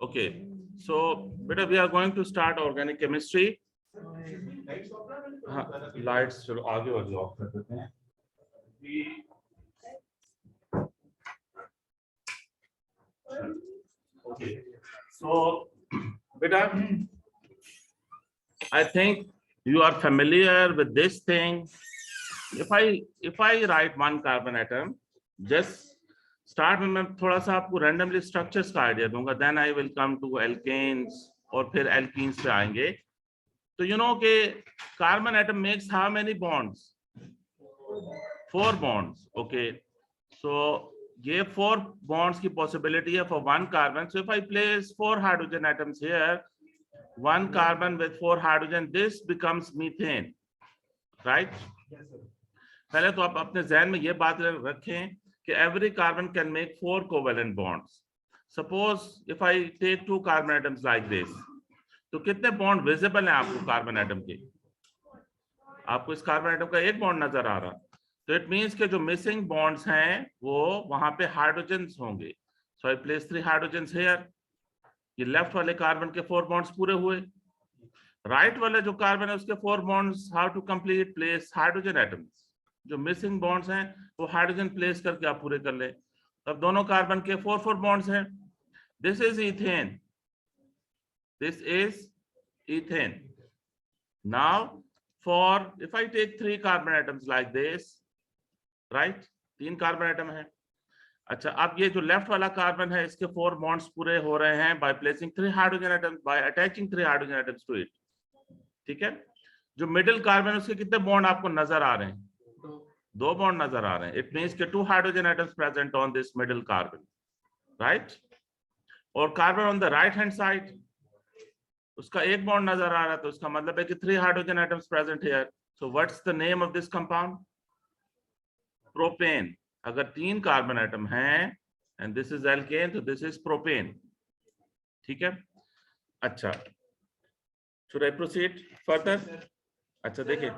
Okay, so beta we are going to start organic chemistry. हाँ, lights चलो आगे वाली ऑफ कर देते हैं. Okay, so beta, I think you are familiar with this thing. If I write one carbon atom, just start में मैं थोड़ा सा आपको randomly structures का idea दूंगा, then I will come to alkanes और फिर alkenes पे आएंगे. तो you know कि carbon atom makes how many bonds? 4 bonds. Okay, so ये 4 bonds की possibility है for one carbon. So if I place 4 hydrogen atoms here, one carbon with 4 hydrogen, this becomes methane, right? Yes, sir. पहले तो आप अपने ज़हन में ये बात रखें कि every carbon can make 4 covalent bonds. Suppose if I take 2 carbon atoms like this, तो कितने बॉन्ड विजिबल हैं आपको कार्बन एटम के? आपको इस कार्बन एटम का एक बॉन्ड नजर आ रहा, तो इट मींस के जो मिसिंग बॉन्ड्स हैं वो वहां पे हाइड्रोजन्स होंगे. सो आई प्लेस 3 हाइड्रोजन्स हियर. ये लेफ्ट वाले कार्बन के 4 बॉन्ड्स पूरे हुए. राइट वाले जो कार्बन है उसके 4 bonds, how to complete? Place hydrogen atoms. जो मिसिंग बॉन्ड्स हैं वो हाइड्रोजन प्लेस करके आप पूरे कर ले. तब दोनों कार्बन के 4 बॉन्ड्स हैं. This is ethane. This is ethane. Now, if I take 3 carbon atoms like this, right? 3 carbon atom है. अच्छा, अब ये जो लेफ्ट वाला कार्बन है इसके 4 bonds पूरे हो रहे हैं by placing 3 hydrogen atoms, by attaching 3 hydrogen atoms to it. ठीक है? जो मिडिल कार्बन है उसके कितने बॉन्ड आपको नजर आ रहे हैं? 2 बॉन्ड नजर आ रहे हैं. It means कि 2 hydrogen atoms present on this middle carbon, right? और carbon on the right hand side, उसका एक बॉन्ड नजर आ रहा है, तो उसका मतलब है कि 3 hydrogen atoms present here. So what's the name of this compound? Propane. अगर 3 कार्बन एटम हैं एंड दिस इज एल्केन, तो दिस इज प्रोपेन. ठीक है? अच्छा, शुड आई प्रोसीड फर्दर? अच्छा देखिए,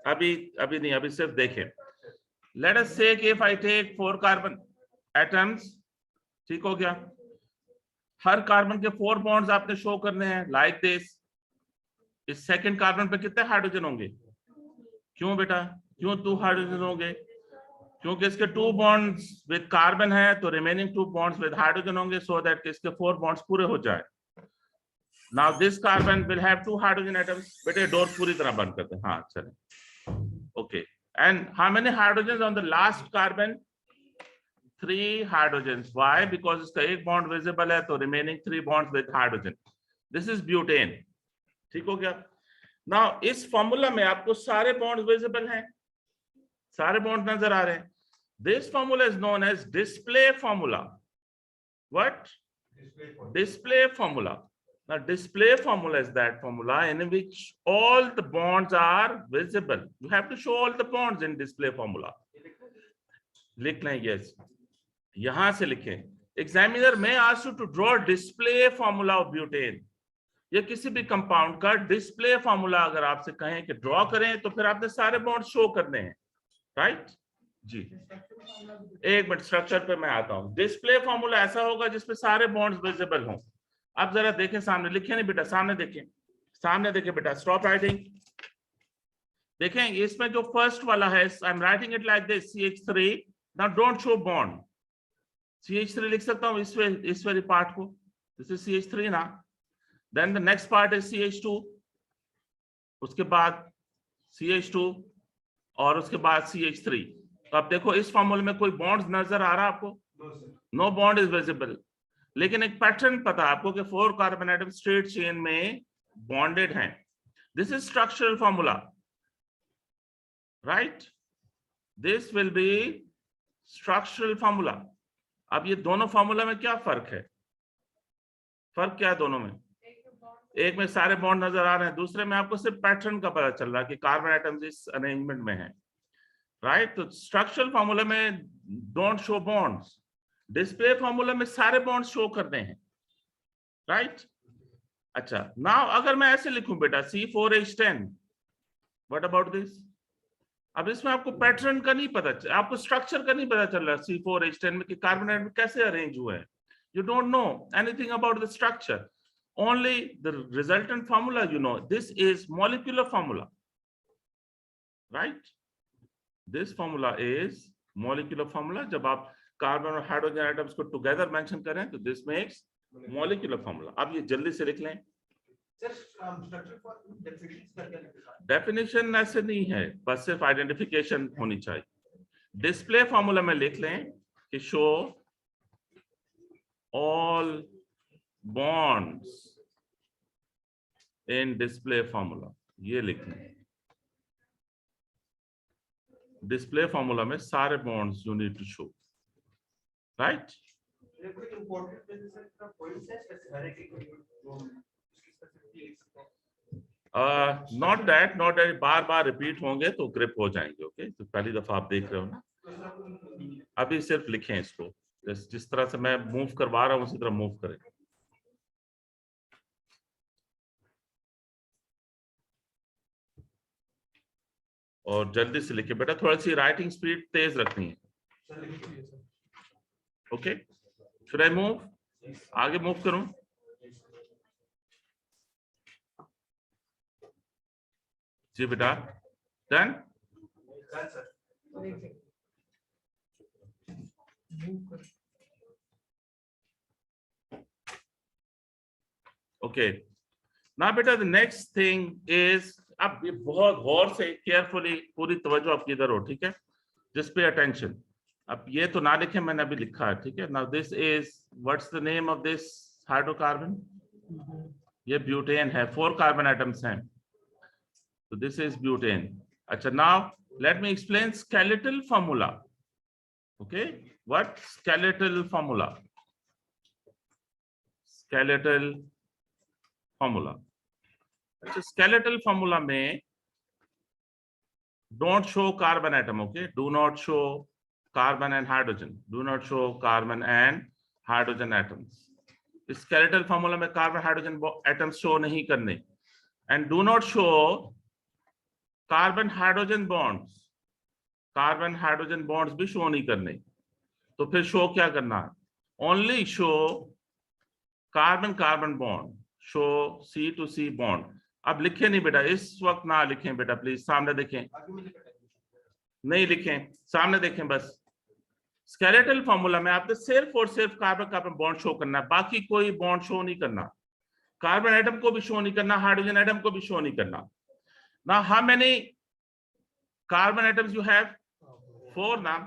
अभी नहीं, अभी सिर्फ देखें. लेट अस से कि if I take 4 carbon atoms, ठीक हो गया? हर कार्बन के 4 बॉन्ड्स आपने शो करने हैं लाइक दिस. इस सेकंड कार्बन पे कितने हाइड्रोजन होंगे? क्यों बेटा, क्यों 2 हाइड्रोजन होंगे? क्योंकि इसके 2 बॉन्ड्स विद कार्बन है, तो रिमेनिंग 2 बॉन्ड्स विद हाइड्रोजन होंगे, सो दैट इसके 4 बॉन्ड्स पूरे हो जाए. Now this carbon will have 2 hydrogen atoms. बेटे डोर पूरी तरह बंद करते हैं. हाँ चलें. Okay, and how many hydrogen on the last carbon? 3 hydrogens. Why? Because इसका एक बॉन्ड विजिबल है, तो remaining 3 bonds with hydrogen. This is butane. ठीक हो गया? Now इस फॉर्मूला में आपको सारे बॉन्ड विजिबल हैं, सारे बॉन्ड नजर आ रहे हैं. This formula is known as display formula. What? Display formula. Now display formula is that formula in which all the bonds are visible. You have to show all the bonds in display formula. लिख लें. yes, यहां से लिखें. Examiner may ask you to draw display formula of butane. ये किसी भी compound का display formula अगर आपसे कहें कि ड्रॉ करें, तो फिर आपने सारे बॉन्ड शो करने हैं, राइट? जी, एक मिनट, स्ट्रक्चर पे मैं आता हूं. डिस्प्ले फॉर्मूला ऐसा होगा जिसपे सारे बॉन्ड्स विजिबल हों. आप जरा देखें सामने, लिखे नहीं बेटा, सामने देखें, सामने देखें बेटा. Stop writing. देखें इसमें जो फर्स्ट वाला है, I am writing it like this, CH3. Now don't show bond. CH3 लिख सकता हूं इस वाली पार्ट को. दिस इज CH3 ना. Then the next part is CH2, उसके बाद CH2 और उसके बाद CH3. तो आप देखो इस फॉर्मूले में कोई बॉन्ड्स नजर आ रहा है आपको? No bond is visible. लेकिन एक पैटर्न पता है आपको कि 4 कार्बन एटम स्ट्रेट चेन में बॉन्डेड हैं. This is structural formula, right? This will be structural formula. अब ये दोनों फॉर्मूला में क्या फर्क है? फर्क क्या है दोनों में? एक में सारे बॉन्ड नजर आ रहे हैं, दूसरे में आपको सिर्फ पैटर्न का पता चल रहा है कि कार्बन एटम्स इस अरेंजमेंट में है, राइट? तो स्ट्रक्चरल फॉर्मूला में don't show bonds. Display formula में सारे बॉन्ड्स शो करने हैं, राइट? अच्छा, नाउ अगर मैं ऐसे लिखूं बेटा C4H10, व्हाट अबाउट दिस? अब इसमें आपको पैटर्न का नहीं पता, आपको स्ट्रक्चर का नहीं पता चल रहा C4H10 में कि कार्बन एटम कैसे अरेंज हुए हैं. You don't know anything about the structure. Only the resultant formula you know. This is molecular formula, right? This formula is molecular formula. जब आप कार्बन और हाइड्रोजन एटम्स को टुगेदर मेंशन करें तो this makes molecular formula. अब ये जल्दी से लिख लें. डेफिनेशन ऐसे नहीं है, बस सिर्फ आइडेंटिफिकेशन होनी चाहिए. डिस्प्ले फॉर्मूला में लिख लें कि show all bonds in display formula. ये लिख लें. डिस्प्ले फॉर्मूला में सारे bonds you need to show, right? Not that बार बार रिपीट होंगे तो ग्रिप हो जाएंगे. ओके, तो पहली दफा आप देख रहे हो ना. अभी सिर्फ लिखें इसको, जिस तरह से मैं मूव करवा रहा हूं उसी तरह मूव करें. और जल्दी से लिखे बेटा, थोड़ी सी राइटिंग स्पीड तेज रखनी है. Okay, should I move? आगे मूव करूं? जी बेटा, डन. ओके, ना बेटा द नेक्स्ट थिंग इज, अब ये बहुत गौर से केयरफुली पूरी तवज्जो आपकी इधर हो, ठीक है? Just pay attention. अब ये तो ना लिखे, मैंने अभी लिखा है, ठीक है? Now this is, what's the name of this hydrocarbon? ये ब्यूटेन है. 4 कार्बन एटम्स हैं, तो दिस इज ब्यूटेन. अच्छा, now let me explain skeletal formula. Okay, what skeletal formula? Skeletal formula. अच्छा, स्केलेटल फॉर्मूला में don't show carbon atom. Okay, do not show carbon and hydrogen. Do not show carbon and hydrogen atoms. Skeletal formula में carbon hydrogen atoms show नहीं करने. And do not show carbon hydrogen bonds. Carbon hydrogen bonds भी show नहीं करने. तो फिर show क्या करना है? Only show carbon carbon bond. Show C to C bond. अब लिखें नहीं बेटा, इस वक्त ना लिखें बेटा, प्लीज सामने देखें. नहीं लिखें, सामने देखें बस. स्केलेटल फॉर्मूला में आपने सिर्फ और सिर्फ कार्बन कार्बन बॉन्ड शो करना है, बाकी कोई बॉन्ड शो नहीं करना. कार्बन एटम को भी शो नहीं करना, हाइड्रोजन एटम को भी शो नहीं करना. ना how many carbon atoms you have? 4 ना.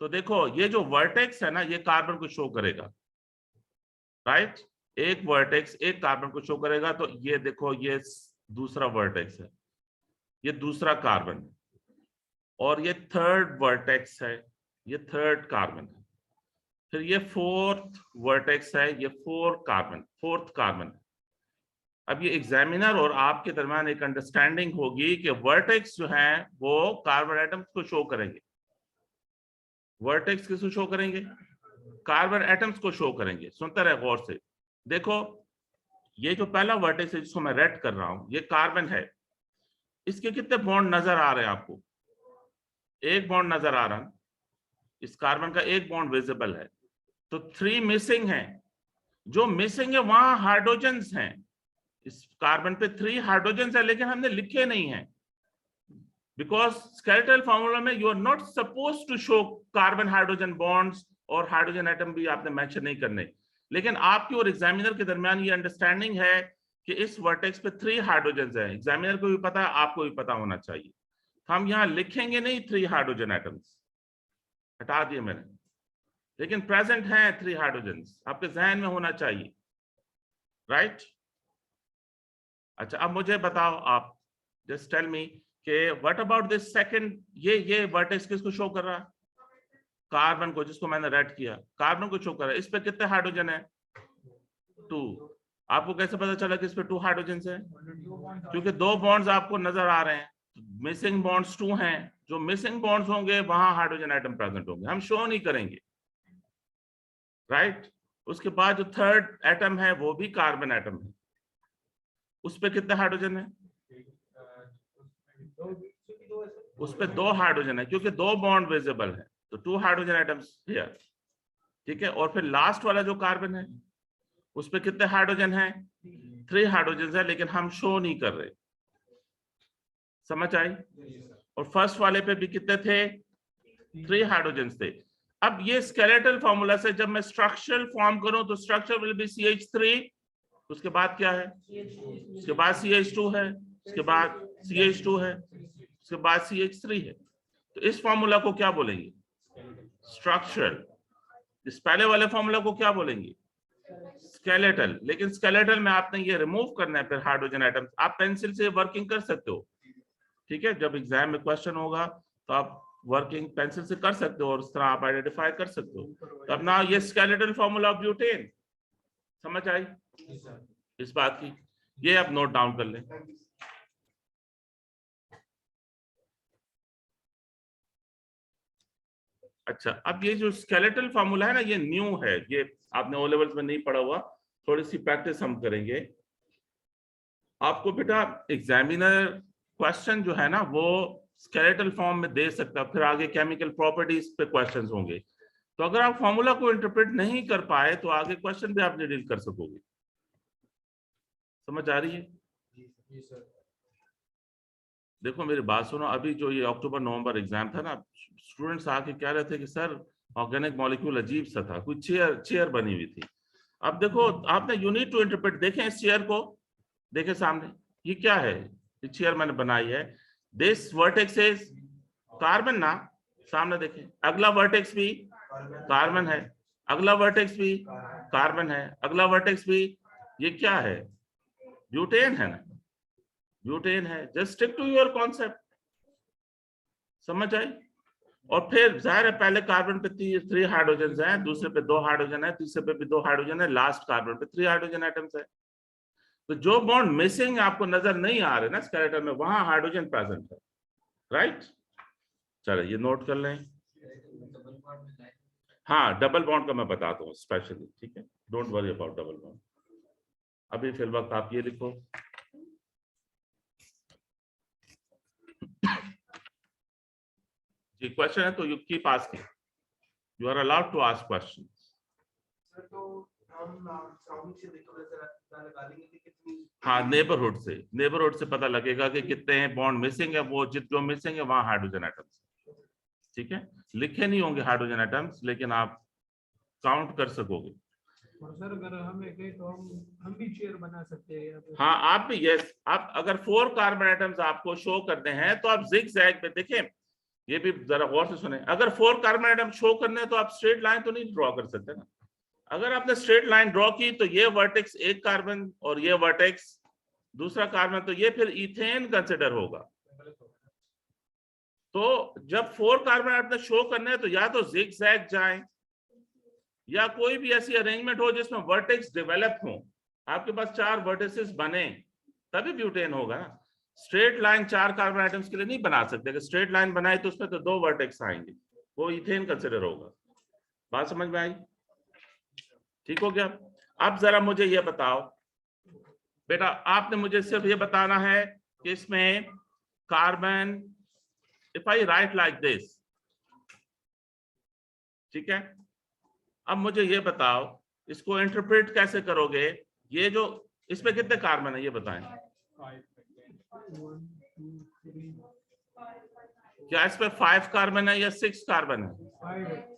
तो देखो, ये जो वर्टेक्स है ना, ये कार्बन को शो करेगा, राइट? एक वर्टेक्स एक कार्बन को शो करेगा. तो ये देखो, ये दूसरा वर्टेक्स है, ये दूसरा कार्बन है, और ये थर्ड वर्टेक्स है, ये थर्ड कार्बन है. फिर ये फोर्थ वर्टेक्स है, ये फोर्थ कार्बन. अब ये एग्जामिनर और आपके दरमियान एक अंडरस्टैंडिंग होगी कि वर्टेक्स जो है वो कार्बन एटम्स को शो करेंगे. वर्टेक्स किसको शो करेंगे? कार्बन एटम्स को शो करेंगे. सुनते रहे गौर से. देखो, ये जो पहला वर्टेक्स है जिसको मैं रेड कर रहा हूं, ये कार्बन है. इसके कितने बॉन्ड नजर आ रहे हैं आपको? एक बॉन्ड नजर आ रहा है. इस कार्बन का एक बॉन्ड विजिबल है. तो 3 मिसिंग हैं. जो मिसिंग है वहां हाइड्रोजन्स हैं. इस कार्बन पे 3 हाइड्रोजन्स है, लेकिन हमने लिखे नहीं है. बिकॉज स्केलेटल फॉर्मूला में you are not suppose to show carbon hydrogen bonds, और हाइड्रोजन एटम भी आपने मेंशन नहीं करने. लेकिन आपकी और एग्जामिनर के दरमियान ये अंडरस्टैंडिंग है कि इस वर्टेक्स पे 3 हाइड्रोजन्स हैं. एग्जामिनर को भी पता है, आपको भी पता होना चाहिए. हम यहाँ लिखेंगे नहीं 3 हाइड्रोजन एटम्स, हटा दिए मैंने, लेकिन प्रेजेंट हैं 3 हाइड्रोजन्स. आपके जहन में होना चाहिए, राइट? अच्छा, अब मुझे बताओ आप, जस्ट टेल मी कि व्हाट अबाउट दिस सेकंड. ये वर्टेक्स किसको शो कर रहा है? कार्बन को, जिसको मैंने रेड किया. कार्बन को शो कर रहा है. इस पे कितने हाइड्रोजन है? 2. आपको कैसे पता चला कि इस पे 2 हाइड्रोजन है? क्योंकि 2 बॉन्ड्स आपको नजर आ रहे हैं. मिसिंग बॉन्ड्स 2 हैं. जो मिसिंग बॉन्ड्स होंगे वहां हाइड्रोजन एटम प्रेजेंट होंगे, हम शो नहीं करेंगे, राइट? उसके बाद जो थर्ड एटम है वो भी कार्बन एटम है. उस पे कितने हाइड्रोजन है? उस पे 2 हाइड्रोजन है, क्योंकि 2 बॉन्ड विजिबल है. तो 2 हाइड्रोजन एटम्स हियर. ठीक है, और फिर लास्ट वाला जो कार्बन है उस पे कितने हाइड्रोजन हैं? 3 हाइड्रोजन है, लेकिन हम शो नहीं कर रहे। समझ आई? और फर्स्ट वाले पे भी कितने थे? 3 हाइड्रोजन थे। अब ये स्केलेटल फॉर्मूला से जब मैं स्ट्रक्चरल फॉर्म करूं तो स्ट्रक्चर विल बी CH3, उसके बाद क्या है? उसके बाद CH2 है, उसके बाद CH2 है, उसके बाद CH3 है। तो इस फॉर्मूला को क्या बोलेंगे? स्ट्रक्चरल। इस पहले वाले फॉर्मूला को क्या बोलेंगे? स्केलेटल। लेकिन स्केलेटल में आपने ये रिमूव करना है फिर हाइड्रोजन एटम्स। आप पेंसिल से वर्किंग कर सकते हो, ठीक है, जब एग्जाम में क्वेश्चन होगा तो आप वर्किंग पेंसिल से कर सकते हो और उस तरह आप आइडेंटिफाई कर सकते हो। तो अब ना ये स्केलेटल फॉर्मूला ऑफ ब्यूटेन, समझ आई इस बात की? ये आप नोट डाउन कर लें। अच्छा, अब ये जो स्केलेटल फॉर्मूला है ना, ये न्यू है, ये आपने ओ लेवल्स में नहीं पढ़ा हुआ, थोड़ी सी प्रैक्टिस हम करेंगे। आपको बेटा एग्जामिनर क्वेश्चन जो है ना वो स्केलेटल फॉर्म में दे सकता है, फिर आगे केमिकल प्रॉपर्टीज पे क्वेश्चंस होंगे। तो अगर आप फॉर्मूला को इंटरप्रेट नहीं कर पाए तो आगे क्वेश्चन भी आप नहीं डील कर सकोगे। समझ आ रही है? जी सर। देखो मेरी बात सुनो, अभी जो ये अक्टूबर नवंबर एग्जाम था ना, स्टूडेंट्स आके कह रहे थे कि सर ऑर्गेनिक मॉलिक्यूल अजीब सा था, कुछ चेयर बनी हुई थी। अब देखो आपने यूनिट टू इंटरप्रेट, देखें इस चेयर को, देखें सामने, ये क्या है? ये चेयर मैंने बनाई है, दिस वर्टेक्स इज कार्बन ना, सामने देखें, अगला वर्टेक्स भी कार्बन है, अगला वर्टेक्स भी कार्बन है, अगला वर्टेक्स भी, ये क्या है? ब्यूटेन है ना, ब्यूटेन है। Just stick to your concept. समझ आई? और फिर जाहिर है पहले कार्बन पे 3 हाइड्रोजन हैं, दूसरे पे 2 हाइड्रोजन है, तीसरे पे भी 2 हाइड्रोजन है, लास्ट कार्बन पे 3 हाइड्रोजन एटम्स है। तो जो बॉन्ड मिसिंग आपको नजर नहीं आ रहे ना स्केलेटन में, वहां हाइड्रोजन प्रेजेंट है, राइट? चलो ये नोट कर लें। हाँ, डबल बॉन्ड का मैं बताता हूँ स्पेशली, ठीक है, don't worry about double bond. अभी फिर वक्त आप ये लिखो, जी क्वेश्चन है तो you keep asking, you are allowed to ask questions. हाँ, नेबरहुड से पता लगेगा कि कितने हैं बॉन्ड मिसिंग है, वो जो मिसिंग है वहां हाइड्रोजन एटम्स, ठीक है। लिखे नहीं होंगे हाइड्रोजन एटम्स, लेकिन आप काउंट कर सकोगे। और सर अगर हमें कहे तो हम भी चेयर बना सकते हैं। हाँ आप भी, यस, आप अगर 4 कार्बन एटम्स आपको शो करते हैं तो आप जिग-जैग पे देखें, ये भी जरा गौर से सुने, अगर 4 कार्बन एटम शो करने हैं तो आप स्ट्रेट लाइन तो नहीं ड्रॉ कर सकते ना। अगर आपने स्ट्रेट लाइन ड्रॉ की तो ये वर्टेक्स एक कार्बन और ये वर्टेक्स दूसरा कार्बन, तो ये फिर इथेन कंसिडर होगा। तो जब 4 कार्बन एटम शो करने हैं तो या तो जिग-जैग जाएं या कोई भी ऐसी अरेंजमेंट हो जिसमें वर्टेक्स डेवलप हो, आपके पास 4 वर्टिसेस बने तभी ब्यूटेन होगा ना। स्ट्रेट लाइन 4 कार्बन एटम्स के लिए नहीं बना सकते, अगर स्ट्रेट लाइन बनाए तो उसमें तो 2 वर्टेक्स आएंगे, वो इथेन कंसिडर होगा। बात समझ में आई? ठीक हो गया? अब जरा मुझे ये बताओ बेटा, आपने मुझे सिर्फ ये बताना है कि इसमें carbon, if I right like this, ठीक है, अब मुझे ये बताओ इसको इंटरप्रेट कैसे करोगे? ये जो इसमें कितने कार्बन है ये बताएं। क्या इस पे 5 कार्बन है या 6 कार्बन है?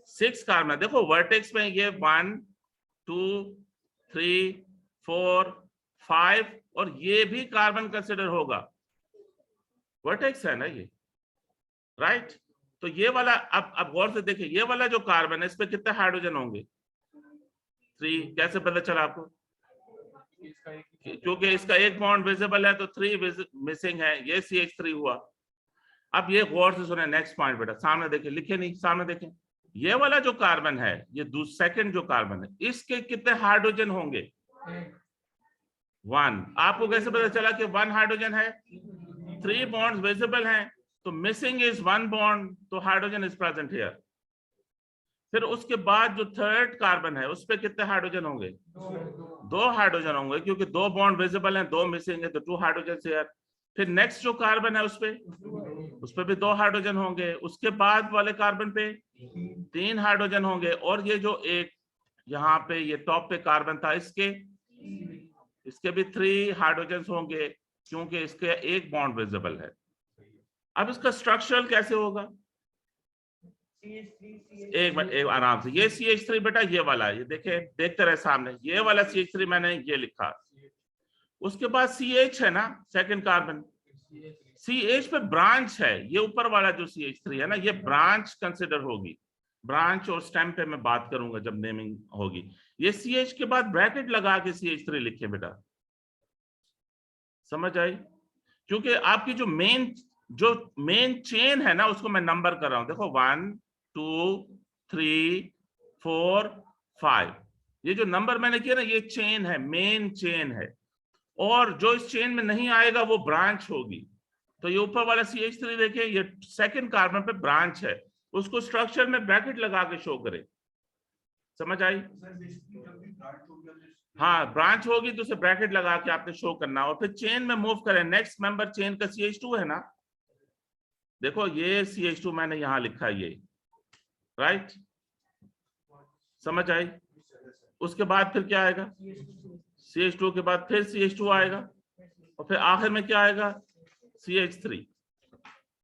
6 कार्बन है। देखो वर्टेक्स में ये 1 2 3 4 5 और ये भी कार्बन कंसिडर होगा, वर्टेक्स है ना ये, राइट? तो ये वाला अब गौर से देखिए, ये वाला जो कार्बन है इस पे कितने हाइड्रोजन होंगे? 3। कैसे पता चला आपको? क्योंकि इसका एक बॉन्ड विजिबल है तो 3 मिसिंग है, ये CH3 हुआ। अब ये गौर से सुने, नेक्स्ट पॉइंट बेटा, सामने देखें, लिखे नहीं, सामने देखें, ये वाला जो कार्बन है, ये सेकंड जो कार्बन है, इसके कितने हाइड्रोजन होंगे? 1। आपको कैसे पता चला कि 1 हाइड्रोजन है? 3 बॉन्ड्स विजिबल हैं, तो मिसिंग इज 1 बॉन्ड, तो हाइड्रोजन इज प्रेजेंट हियर। फिर उसके बाद जो थर्ड कार्बन है उस पे कितने हाइड्रोजन होंगे? 2 हाइड्रोजन होंगे, क्योंकि 2 बॉन्ड विजिबल हैं, 2 मिसिंग है, तो 2 हाइड्रोजन हियर। फिर नेक्स्ट जो कार्बन है उस पे भी 2 हाइड्रोजन होंगे, उसके बाद वाले कार्बन पे 3 हाइड्रोजन होंगे, और ये जो एक यहाँ पे ये टॉप पे कार्बन था, इसके भी 3 हाइड्रोजन होंगे क्योंकि इसके एक बॉन्ड विजिबल है। अब इसका स्ट्रक्चरल कैसे होगा? एक आराम से, ये CH3 बेटा ये वाला है, ये देखे देखते रहे सामने, ये वाला CH3 मैंने ये लिखा। उसके बाद CH है ना, सेकंड कार्बन, CH पे ब्रांच है, ये ऊपर वाला जो CH3 है ना, ये ब्रांच कंसिडर होगी। ब्रांच और स्टेम पे मैं बात करूंगा जब नेमिंग होगी। ये CH के बाद ब्रैकेट लगा के CH3 लिखे बेटा, समझ आई? क्योंकि आपकी जो मेन चेन है ना, उसको मैं नंबर कर रहा हूं। देखो 1 2 3 4 5, ये जो नंबर मैंने किया ना, ये चेन है, मेन चेन है। और जो इस चेन में नहीं आएगा वो ब्रांच होगी। तो ये ऊपर वाला CH3 देखिए, ये सेकंड कार्बन पे ब्रांच है, उसको स्ट्रक्चर में ब्रैकेट लगा के शो करे। समझ आई? हाँ, ब्रांच होगी तो उसे ब्रैकेट लगा के आपने शो करना, और फिर चेन में मूव करें। नेक्स्ट मेंबर चेन का CH2 है ना, देखो ये CH2 मैंने यहां लिखा है, ये राइट, समझ आई? उसके बाद फिर क्या आएगा? CH2 के बाद फिर CH2 आएगा, और फिर आखिर में क्या आएगा? CH3।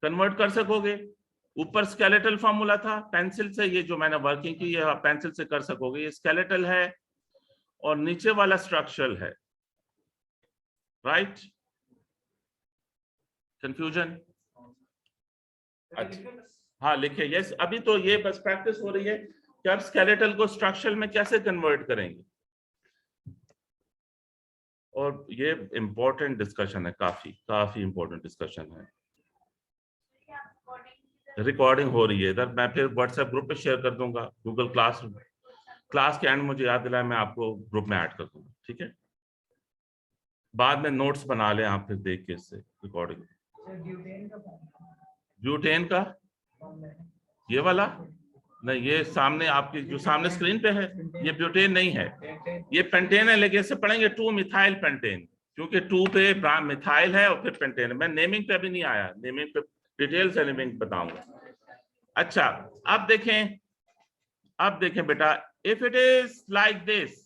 कन्वर्ट कर सकोगे? ऊपर स्केलेटल फॉर्मूला था पेंसिल से, ये जो मैंने वर्किंग की है पेंसिल से कर सकोगे। ये स्केलेटल है और नीचे वाला स्ट्रक्चरल है, राइट? कंफ्यूजन? अच्छा, हाँ लिखे, यस। अभी तो ये बस प्रैक्टिस हो रही है कि आप स्केलेटल को स्ट्रक्चरल में कैसे कन्वर्ट करेंगे। और ये इंपॉर्टेंट डिस्कशन है, काफी इंपॉर्टेंट डिस्कशन है। रिकॉर्डिंग हो रही है इधर, मैं फिर व्हाट्सएप ग्रुप पे शेयर कर दूंगा। गूगल क्लास के एंड मुझे याद दिलाया, मैं आपको ग्रुप में ऐड कर दूंगा, ठीक है? बाद में नोट्स बना लें आप फिर देख के इससे रिकॉर्डिंग। ब्यूटेन का ये वाला नहीं, ये सामने आपकी जो सामने स्क्रीन पे है, ये ब्यूटेन नहीं है, ये पेंटेन है। लेकिन इससे पढ़ेंगे 2 मिथाइल पेंटेन, क्योंकि 2 पे मिथाइल है और फिर पेंटेन है। मैं नेमिंग पे अभी नहीं आया, नेमिंग पे डिटेल से नेमिंग बताऊंगा। अच्छा, अब देखें बेटा, if it is like this,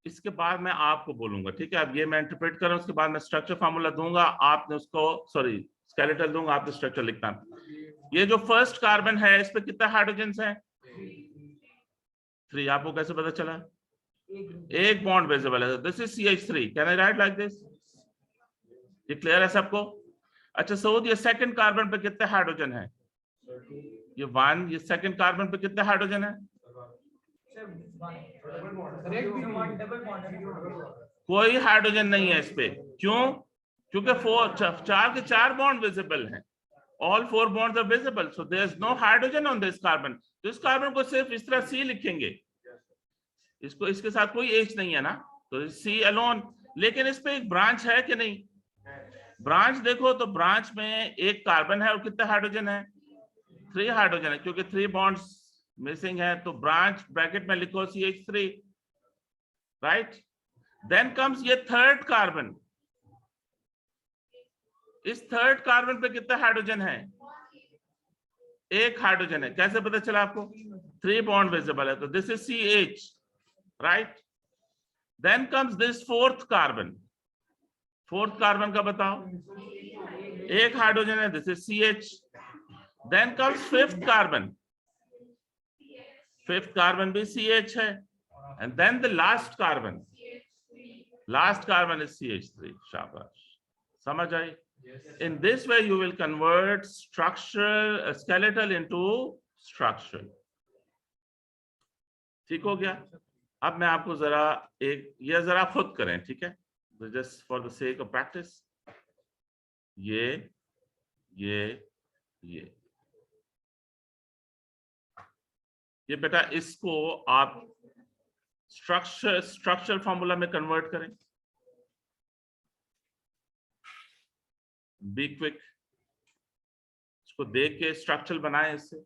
इसके बाद मैं आपको बोलूंगा, ठीक है? अब ये मैं इंटरप्रेट कर रहा हूं, उसके बाद मैं स्ट्रक्चर फार्मूला दूंगा, आपने उसको स्केलेटल दूंगा, आपने स्ट्रक्चर लिखना। ये जो फर्स्ट कार्बन है, इस पे कितने हाइड्रोजन हैं? 3। आपको कैसे पता चला? एक बॉन्ड विजिबल है, this is CH3। Can I right like this? ये क्लियर है सबको? अच्छा सऊद, ये सेकंड कार्बन पे कितने हाइड्रोजन है? ये 1। ये सेकंड कार्बन पे कितने हाइड्रोजन है? कोई हाइड्रोजन नहीं है इस पे। क्यों? क्योंकि 4 के 4 बॉन्ड विजिबल हैं। All 4 bonds are visible, so there is no hydrogen on this carbon. तो इस कार्बन को सिर्फ इस तरह C लिखेंगे, इसको इसके साथ कोई H नहीं है ना, तो C alone। लेकिन इस पे एक ब्रांच है कि नहीं? ब्रांच देखो तो ब्रांच में एक कार्बन है और कितने हाइड्रोजन है? 3 हाइड्रोजन है, क्योंकि 3 बॉन्ड्स मिसिंग है। तो ब्रांच ब्रैकेट में लिखो CH3, राइट? देन कम्स ये थर्ड कार्बन। इस थर्ड कार्बन पे कितने हाइड्रोजन है? एक हाइड्रोजन है। कैसे पता चला आपको? 3 बॉन्ड विजिबल है, तो this is CH, right? Then comes this fourth carbon. Fourth carbon का बताओ? एक हाइड्रोजन है, this is CH। Then comes fifth carbon. Fifth carbon भी CH है, and then the last carbon is CH3। शाबाश, समझ आई? In this way you will convert skeletal into structure। ठीक हो गया? अब मैं आपको जरा ये जरा खुद करें, ठीक है? Just for the sake of practice, ये बेटा, इसको आप स्ट्रक्चर फॉर्मूला में कन्वर्ट करें। बी क्विक, इसको देख के स्ट्रक्चर बनाए इससे।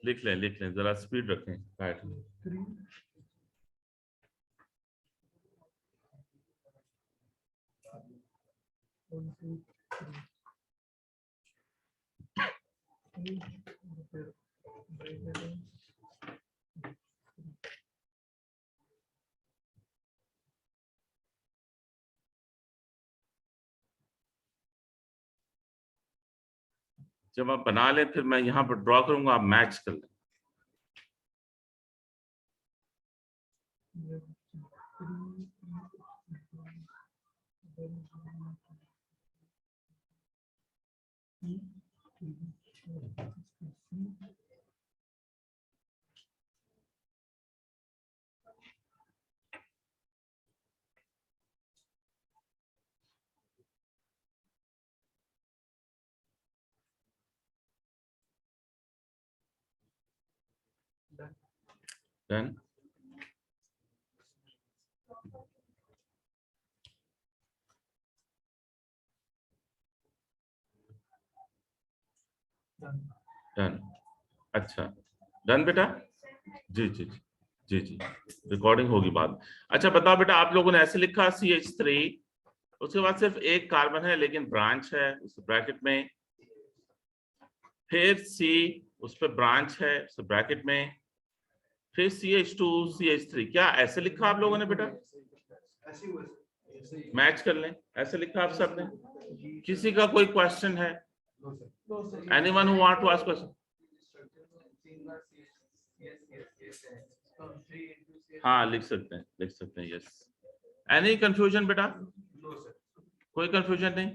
लिख लें, जरा स्पीड रखें, राइट? 1 2 3 फिर ब्रैकेट जब आप बना ले फिर मैं यहाँ पर ड्रॉ करूंगा, आप मैच कर लें। Done. डन। अच्छा डन बेटा, जी जी जी जी जी, रिकॉर्डिंग होगी बाद। अच्छा बताओ बेटा, आप लोगों ने ऐसे लिखा CH3, उसके बाद सिर्फ एक कार्बन है लेकिन ब्रांच है उस ब्रैकेट में, फिर C उस पर ब्रांच है उस ब्रैकेट में, फिर CH2 CH3। क्या ऐसे लिखा आप लोगों ने बेटा? मैच कर लें, ऐसे लिखा आप सबने? किसी का कोई क्वेश्चन है? Anyone who want to ask question? हाँ लिख सकते हैं, लिख सकते हैं, यस। एनी कंफ्यूजन बेटा? कोई कंफ्यूजन नहीं?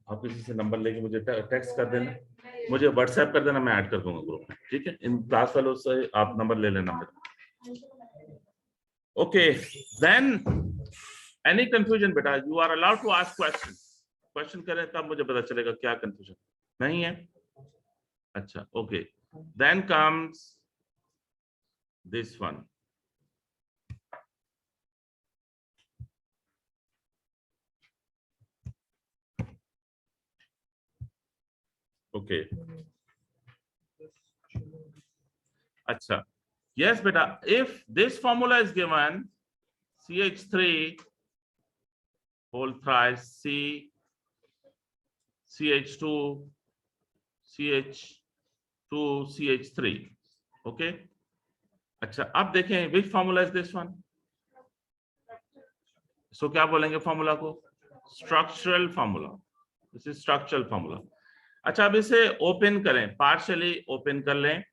आप किसी से नंबर लेके मुझे टेक्स्ट कर देना, मुझे व्हाट्सएप कर देना, मैं ऐड कर दूंगा ग्रुप में, ठीक है? इन क्लास वालों से आप नंबर ले लेना मेरा। ओके देन, एनी कंफ्यूजन बेटा? You are allowed to ask question. Question करें तब मुझे पता चलेगा क्या कंफ्यूजन। नहीं है? अच्छा okay, then comes this one. Okay अच्छा, yes beta, if this formula is given, CH3 whole thrice C CH2 CH2 CH3, okay? अच्छा अब देखें which formula is this one? So क्या बोलेंगे फॉर्मूला को? Structural formula, this is structural formula. अच्छा अब इसे ओपन करें, पार्शियली ओपन कर लें।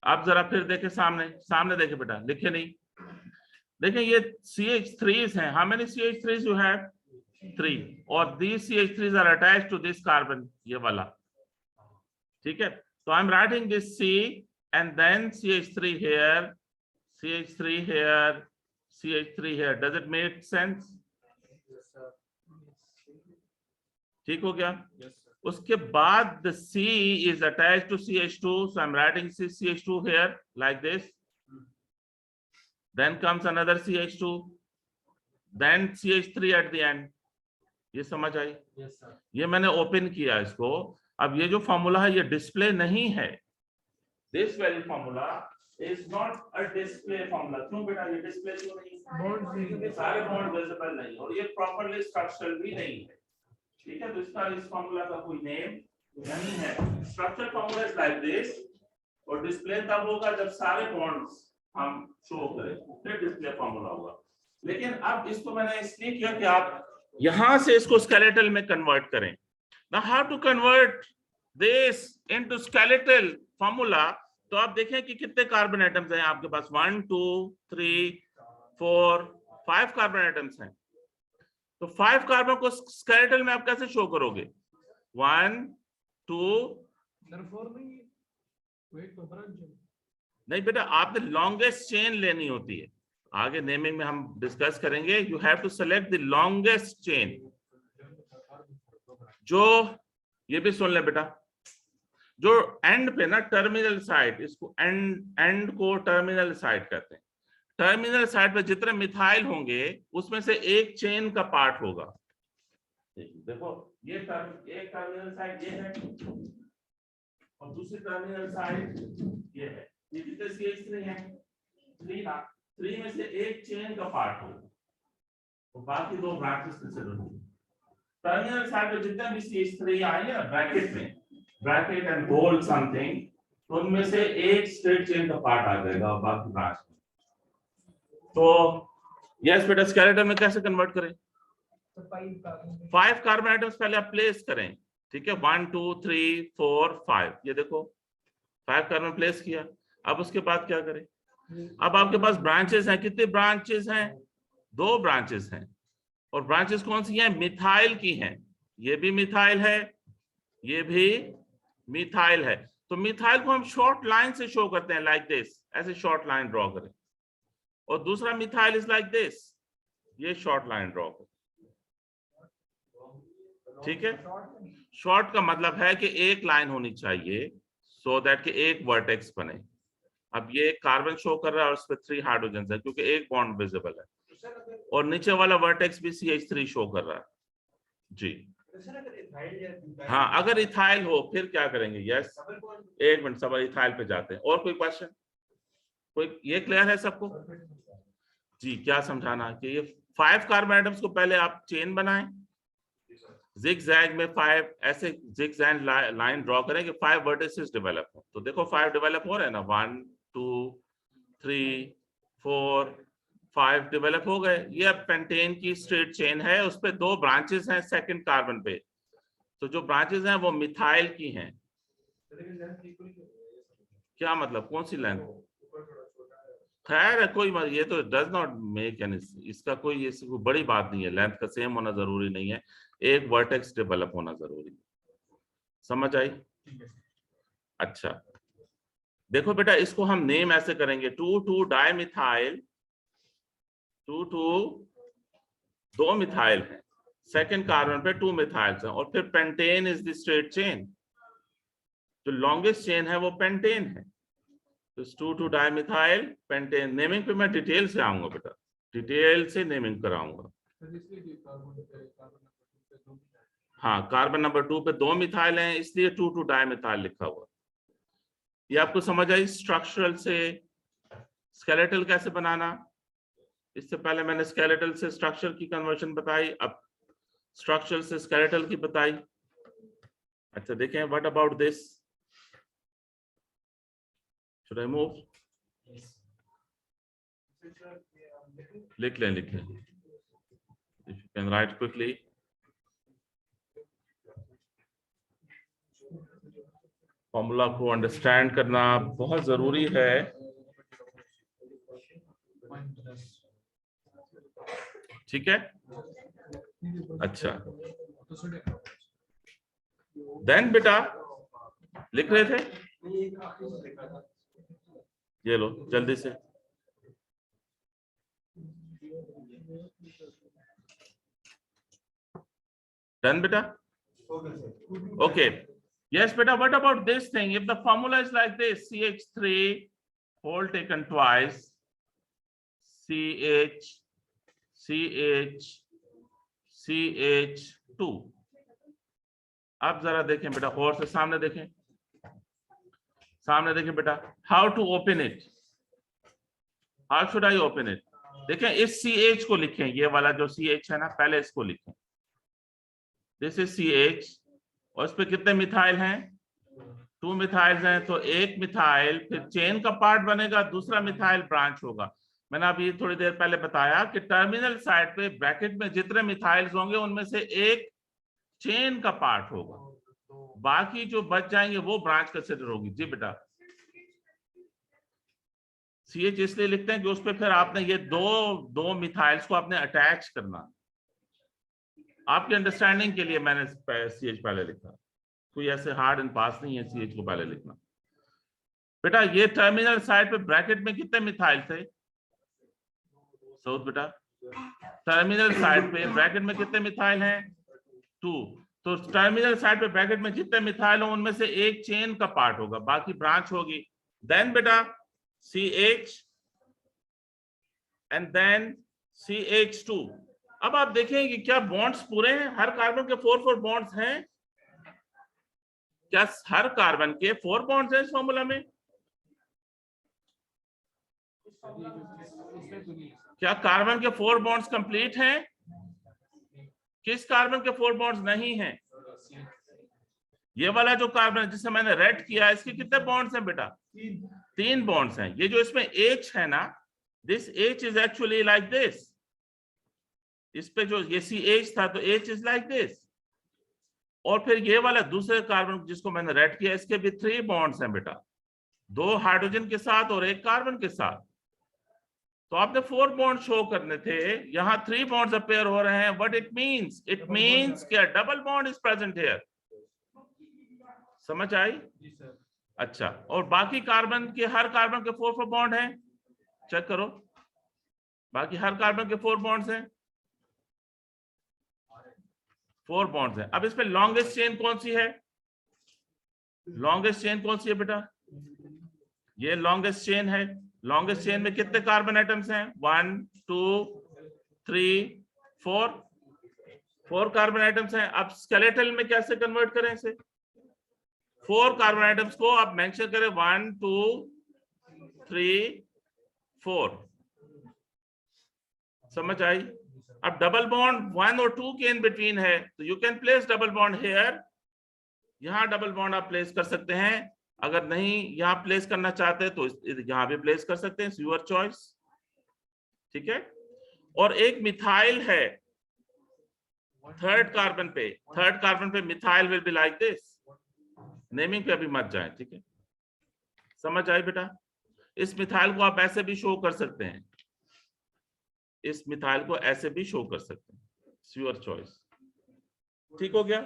आप जरा फिर देखें, सामने सामने देखें बेटा, लिखे नहीं? देखें ये CH3s हैं। How many CH3s you have? 3, और these CH3s are attached to this carbon, ये वाला, ठीक है? तो I am writing this C and then CH3 here, CH3 here, CH3 here. Does it make sense? ठीक हो गया? उसके बाद the C is attached to CH2, so I'm writing CH2 here like this. Then comes another CH2, then CH3 at the end. ये समझ आई? ये मैंने open किया इसको। अब ये जो फॉर्मूला है ये डिस्प्ले नहीं है। This very formula is not a display formula. क्यों बेटा ये डिस्प्ले क्यों नहीं है? सारे बॉन्ड विजिबल नहीं और ये प्रॉपर्ली स्ट्रक्चरल भी नहीं है, ठीक है? तो इसका इस फॉर्मूला का कोई नेम नहीं है। Structural formula is like this, और डिस्प्ले तब होगा जब सारे बॉन्ड्स हम शो करें, फिर डिस्प्ले फॉर्मूला होगा। लेकिन अब इसको मैंने इसलिए किया कि आप यहां से इसको स्केलेटल में कन्वर्ट करें। Now how to convert this into skeletal formula? तो आप देखें कि कितने कार्बन एटम्स हैं आपके पास। 1 2 3 4 5 कार्बन एटम्स हैं। तो 5 कार्बन को स्केलेटल में आप कैसे शो करोगे? 1 2 नहीं बेटा, आपने लॉन्गेस्ट चेन लेनी होती है। आगे नेमिंग में हम डिस्कस करेंगे। You have to select the longest chain. जो ये भी सुन ले बेटा, जो एंड पे ना टर्मिनल साइड, इसको एंड को टर्मिनल साइड कहते हैं। टर्मिनल साइड पे जितने मिथाइल होंगे उसमें से एक चेन का पार्ट होगा। देखो ये एक टर्मिनल साइड ये है और दूसरी टर्मिनल साइड ये है। ये कितने CH3 है? 3 ना। 3 में से एक चेन का पार्ट होगा और बाकी दो ब्रांचेस कंसीडर होंगे। टर्मिनल साइड पे जितने भी CH3 आएंगे ना ब्रैकेट में, ब्रैकेट एंड होल्ड समथिंग, तो उनमें से एक स्ट्रेट चेन का पार्ट आ जाएगा और बाकी ब्रांच में। तो यस बेटा, स्केलेटन में कैसे कन्वर्ट करें? 5 कार्बन आइटम्स पहले आप प्लेस करें, ठीक है, 1 2 3 4 5, ये देखो 5 कार्बन प्लेस किया। अब उसके बाद क्या करें? अब आपके पास ब्रांचेस हैं, कितने ब्रांचेस हैं? 2 ब्रांचेस हैं, और ब्रांचेस कौन सी हैं? मिथाइल की हैं। ये भी मिथाइल है, ये भी मिथाइल है। तो मिथाइल को हम शॉर्ट लाइन से शो करते हैं, लाइक दिस, ऐसे शॉर्ट लाइन ड्रॉ करें। और दूसरा मिथाइल इज लाइक दिस, ये शॉर्ट लाइन ड्रॉ करें, ठीक है। शॉर्ट का मतलब है कि एक लाइन होनी चाहिए, सो दैट कि एक वर्टेक्स बने। अब ये कार्बन शो कर रहा है और उस पर 3 हाइड्रोजन है, क्योंकि एक बॉन्ड विजिबल है, और नीचे वाला वर्टेक्स भी CH3 शो कर रहा है जी। हाँ, अगर इथाइल हो फिर क्या करेंगे? यस, एक मिनट, सब इथाइल पे जाते हैं। और कोई क्वेश्चन? कोई? ये क्लियर है सबको जी? क्या समझाना कि ये 5 कार्बन आइटम्स को पहले आप चेन बनाएं, जिगजैग में 5 ऐसे जिगजैग लाइन ड्रॉ करें कि 5 वर्टिसेस डेवलप हो। तो देखो 5 डेवलप हो रहे हैं ना, 1 2 3 4 5 डेवलप हो गए। ये अब पेंटेन की स्ट्रेट चेन है, उस पे 2 ब्रांचेस हैं सेकंड कार्बन पे। तो जो ब्रांचेस हैं वो मिथाइल की हैं। क्या मतलब? कौन सी लेंथ? खैर कोई ये तो डज नॉट मेक एनी, इसका कोई बड़ी बात नहीं है। लेंथ का सेम होना जरूरी नहीं है, एक वर्टेक्स डेवलप होना जरूरी है। समझ आई? अच्छा, देखो बेटा, इसको हम नेम ऐसे करेंगे, 2 डाइमिथाइल, 2 मिथाइल है, सेकंड कार्बन पे 2 मिथाइल्स हैं, और फिर pentane is the straight chain. जो लॉन्गेस्ट चेन है वो पेंटेन है। तो 2 डाइमिथाइल पेंटेन। नेमिंग पे मैं डिटेल से आऊंगा बेटा, डिटेल से नेमिंग कराऊंगा। हाँ, कार्बन नंबर 2 पे 2 मिथाइल हैं, इसलिए 2 डाइमिथाइल लिखा हुआ। ये आपको समझ आई? स्ट्रक्चरल से स्केलेटल कैसे बनाना। इससे पहले मैंने स्केलेटल से स्ट्रक्चर की कन्वर्शन बताई, अब स्ट्रक्चर से स्केलेटल की बताई। अच्छा देखें, what about this? Should I move? लिख लें, लिख लें, if you can write quickly. Formula को अंडरस्टैंड करना बहुत जरूरी है। ठीक है, अच्छा। देन बेटा लिख रहे थे, ये लो जल्दी से। डन बेटा? Okay, yes beta, what about this thing? If the formula is like this, CH3 whole taken twice, CH2। अब जरा देखें बेटा, और से सामने देखें, सामने देखें बेटा। How to open it? How should I open it? देखें, इस CH को लिखें, ये वाला जो CH है ना, पहले इसको लिखें। दिस इज CH, और इस पे कितने मिथाइल हैं? 2 मिथाइल्स हैं, तो एक मिथाइल फिर चेन का पार्ट बनेगा, दूसरा मिथाइल ब्रांच होगा। मैंने अभी थोड़ी देर पहले बताया कि टर्मिनल साइड पे ब्रैकेट में जितने मिथाइल्स होंगे उनमें से एक चेन का पार्ट होगा, बाकी जो बच जाएंगे वो ब्रांच कंसिडर होगी। जी बेटा, CH इसलिए लिखते हैं कि उस पर फिर आपने ये दो मिथाइल्स को आपने अटैच करना। आपकी अंडरस्टैंडिंग के लिए मैंने CH पहले लिखा, कोई ऐसे हार्ड एंड फास्ट नहीं है CH को पहले लिखना। बेटा ये टर्मिनल साइड पे ब्रैकेट में कितने मिथाइल थे? बेटा टर्मिनल साइड पे ब्रैकेट में कितने मिथाइल हैं? 2। तो टर्मिनल साइड पे ब्रैकेट में जितने मिथाइल हो उनमें से एक चेन का पार्ट होगा, बाकी ब्रांच होगी। देन बेटा CH एंड देन CH2। अब आप देखें कि क्या बॉन्ड्स पूरे हैं? हर कार्बन के 4 बॉन्ड्स हैं? क्या हर कार्बन के 4 बॉन्ड्स हैं इस फॉर्मूला में? क्या कार्बन के 4 बॉन्ड्स कंप्लीट हैं? किस कार्बन के 4 बॉन्ड्स नहीं हैं? ये वाला जो कार्बन है जिसे मैंने रेड किया, इसके कितने बॉन्ड्स हैं बेटा? 3 बॉन्ड्स हैं। ये जो इसमें H है ना, this H is actually like this. इस पे जो ये CH था तो H इज लाइक दिस। और फिर ये वाला दूसरे कार्बन जिसको मैंने रेड किया, इसके भी 3 बॉन्ड्स हैं बेटा, 2 हाइड्रोजन के साथ और 1 कार्बन के साथ। तो आपने 4 बॉन्ड शो करने थे, यहाँ 3 बॉन्ड्स अपेयर हो रहे हैं। What it means? It means क्या double bond is present here. समझ आई? अच्छा, और बाकी कार्बन के, हर कार्बन के 4 बॉन्ड हैं। चेक करो, बाकी हर कार्बन के 4 बॉन्ड्स हैं, 4 बॉन्ड्स हैं। अब इसमें लॉन्गेस्ट चेन कौन सी है? लॉन्गेस्ट चेन कौन सी है बेटा? ये लॉन्गेस्ट चेन है। लॉन्गेस्ट चेन में कितने कार्बन एटम्स हैं? 1 2 3 4 कार्बन एटम्स हैं। अब स्केलेटल में कैसे कन्वर्ट करें इसे? 4 कार्बन एटम्स को आप मेंशन करें, 1 2 3 4। समझ आई? अब डबल बॉन्ड 1 और 2 के इन बिटवीन है, तो you can place double bond here. यहां डबल बॉन्ड आप प्लेस कर सकते हैं। अगर नहीं यहां प्लेस करना चाहते तो यहां भी प्लेस कर सकते हैं, यूर चॉइस। ठीक है। और एक मिथाइल है 3rd कार्बन पे। 3rd कार्बन पे methyl will be like this. Naming पे अभी मत जाए, ठीक है? समझ आई बेटा? इस मिथाइल को आप ऐसे भी शो कर सकते हैं, इस मिथाइल को ऐसे भी शो कर सकते हैं, यूर चॉइस। ठीक हो गया?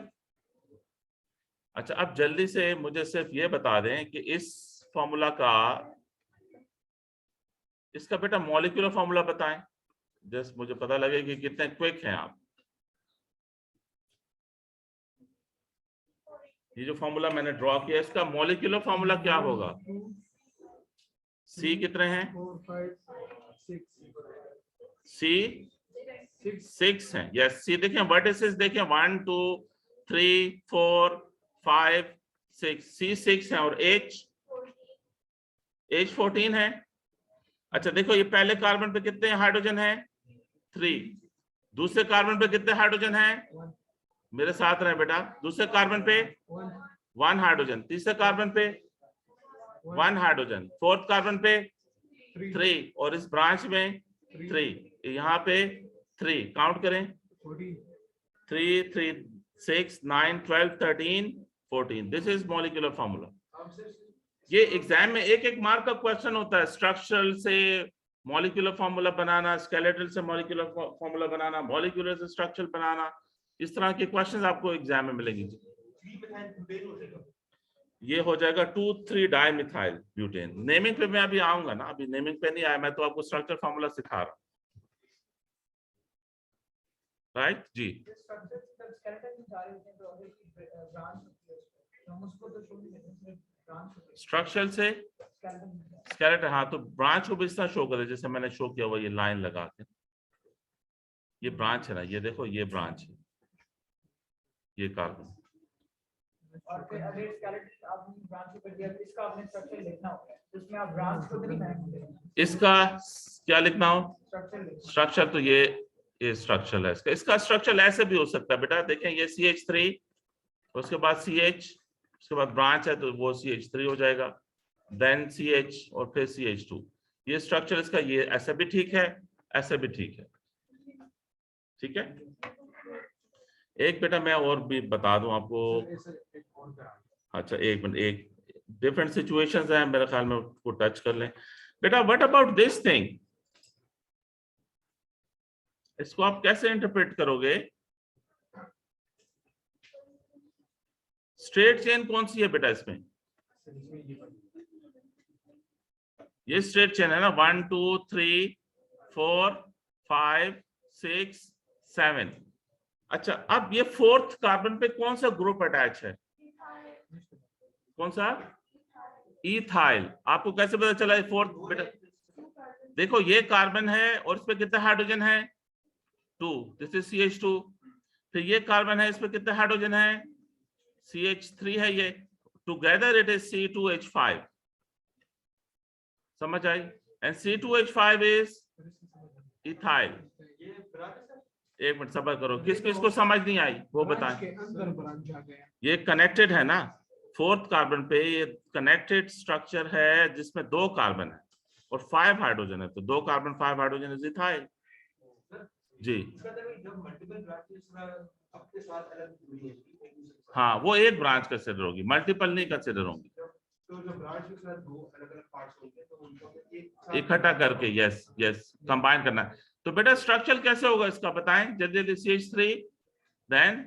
अच्छा, अब जल्दी से मुझे सिर्फ ये बता दें कि इस फॉर्मूला का, इसका बेटा मॉलिक्यूलर फॉर्मूला बताएं, जस्ट मुझे पता लगे कि कितने क्विक हैं आप। ये जो फॉर्मूला मैंने ड्रॉ किया, इसका मॉलिक्यूलर फॉर्मूला क्या होगा? C कितने हैं? 4 5 6 C 6 हैं। यस, C देखें, वर्टिसेस देखें, 1 2 3 4 5 6, C 6 है। और H 14 है। अच्छा देखो, ये पहले कार्बन पे कितने हाइड्रोजन है? 3। दूसरे कार्बन पे कितने हाइड्रोजन है? मेरे साथ रहे बेटा। दूसरे कार्बन पे 1 हाइड्रोजन, तीसरे कार्बन पे 1 हाइड्रोजन, 4th कार्बन पे 3, और इस ब्रांच में 3, यहाँ पे 3। काउंट करें, 3 3 6 9 12 13 14। This is molecular formula. ये एग्जाम में एक एक मार्क का क्वेश्चन होता है। स्ट्रक्चरल से मॉलिक्यूलर फॉर्मूला बनाना, स्केलेटल से मॉलिक्यूलर फॉर्मूला बनाना, मॉलिक्यूलर से स्ट्रक्चर बनाना, इस तरह के क्वेश्चंस आपको एग्जाम में मिलेंगे। ये हो जाएगा 2,3 डाइमिथाइल ब्यूटेन। नेमिंग पे मैं अभी आऊंगा ना, अभी नेमिंग पे नहीं आया, मैं तो आपको स्ट्रक्चर फॉर्मूला सिखा रहा हूं। राइट जी। स्ट्रक्चर से स्केलेटन, हाँ, तो ब्रांच को भी इस तरह शो करे जैसे मैंने शो किया हुआ, ये लाइन लगा के। ये ब्रांच है ना, ये देखो, ये ब्रांच है, ये कार्बन। और फिर अगर स्केलेटन आपने ब्रांच को कर दिया तो इसका आपने स्ट्रक्चर लिखना होगा, जिसमें आप ब्रांच को नहीं बनाएंगे। इसका क्या लिखना हो? स्ट्रक्चर। स्ट्रक्चर तो ये स्ट्रक्चर है इसका। इसका स्ट्रक्चर ऐसे भी हो सकता है बेटा, देखें, ये CH3, उसके बाद CH, उसके बाद ब्रांच है तो वो CH3 हो जाएगा, देन CH और फिर CH2। ये स्ट्रक्चर इसका, ये ऐसा भी ठीक है, ऐसा भी ठीक है। ठीक है। एक बेटा मैं और भी बता दूं आपको। अच्छा एक मिनट, एक डिफरेंट सिचुएशंस हैं, मेरे ख्याल में उसको टच कर लें। बेटा व्हाट अबाउट दिस थिंग? इसको आप कैसे इंटरप्रेट करोगे? स्ट्रेट चेन कौन सी है बेटा इसमें? ये स्ट्रेट चेन है ना, 1 2 3 4 5 6 7। अच्छा, अब ये 4th कार्बन पे कौन सा ग्रुप अटैच है? कौन सा? इथाइल। आपको कैसे पता चला? 4th बेटा देखो, ये कार्बन है और इस पे कितने हाइड्रोजन है? 2, दिस इज CH2। फिर ये कार्बन है, इस पे कितने हाइड्रोजन है? CH3 है ये। Together it is C2H5। समझ आई? And C2H5 is ethyl. एक मिनट सब्र करो, किस किस को समझ नहीं आई वो ब्रांच बताएं। के अंदर ब्रांच आ गया। ये कनेक्टेड है ना, 4th कार्बन पे ये कनेक्टेड स्ट्रक्चर है जिसमें 2 कार्बन है और 5 हाइड्रोजन है, तो 2 कार्बन 5 हाइड्रोजन इज इथाइल। जी जब मल्टीपल ब्रांचेस अपने साथ अलग जुड़ी हैं, एक दूसरे के साथ, हाँ, वो एक ब्रांच कंसिडर होगी, मल्टीपल नहीं कंसिडर होंगी। तो जो ब्रांच के साथ दो अलग अलग पार्ट्स होंगे तो उनको एक साथ इकट्ठा करके, यस यस, कंबाइन करना है। तो बेटा स्ट्रक्चर कैसे होगा इसका बताएं जल्दी जल्दी। CH3 then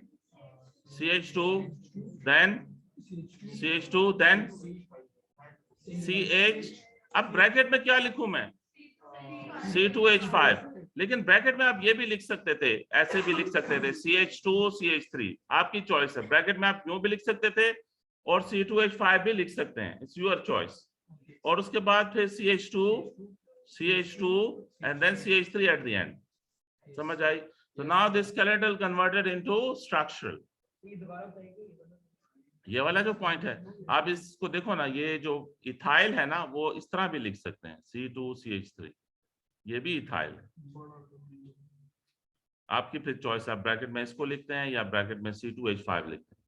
CH2 then CH2 then CH, अब ब्रैकेट में क्या लिखूं मैं, C2H5, लेकिन ब्रैकेट में आप ये भी लिख सकते थे, ऐसे भी लिख सकते थे CH2 CH3, आपकी चॉइस है। ब्रैकेट में आप क्यों भी लिख सकते थे और C2H5 भी लिख सकते हैं, इट्स योर चॉइस। और उसके बाद फिर CH2 and then CH3 at the end। समझ आई? तो now this skeletal converted into structural। ये दोबारा बताइए। ये वाला जो पॉइंट है, आप इसको देखो ना, ये जो इथाइल है ना वो इस तरह भी लिख सकते हैं, C2CH3, ये भी इथाइल है। आपकी फिर चॉइस, आप ब्रैकेट में इसको लिखते हैं या ब्रैकेट में C2H5 लिखते हैं,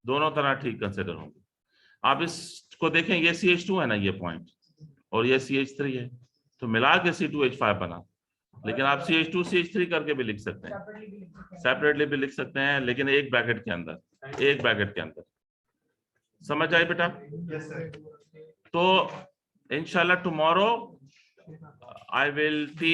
दोनों तरह ठीक कंसिडर होंगे। आप इसको देखें, ये CH2 है ना ये पॉइंट, और ये CH3 है, तो मिला के C2H5 बना। लेकिन आप CH2 CH3 करके भी लिख सकते हैं, सेपरेटली भी लिख सकते हैं। सेपरेटली भी लिख सकते हैं, लेकिन एक ब्रैकेट के अंदर, एक ब्रैकेट के अंदर। समझ आई बेटा? Yes sir. तो इंशाल्लाह टुमारो आई विल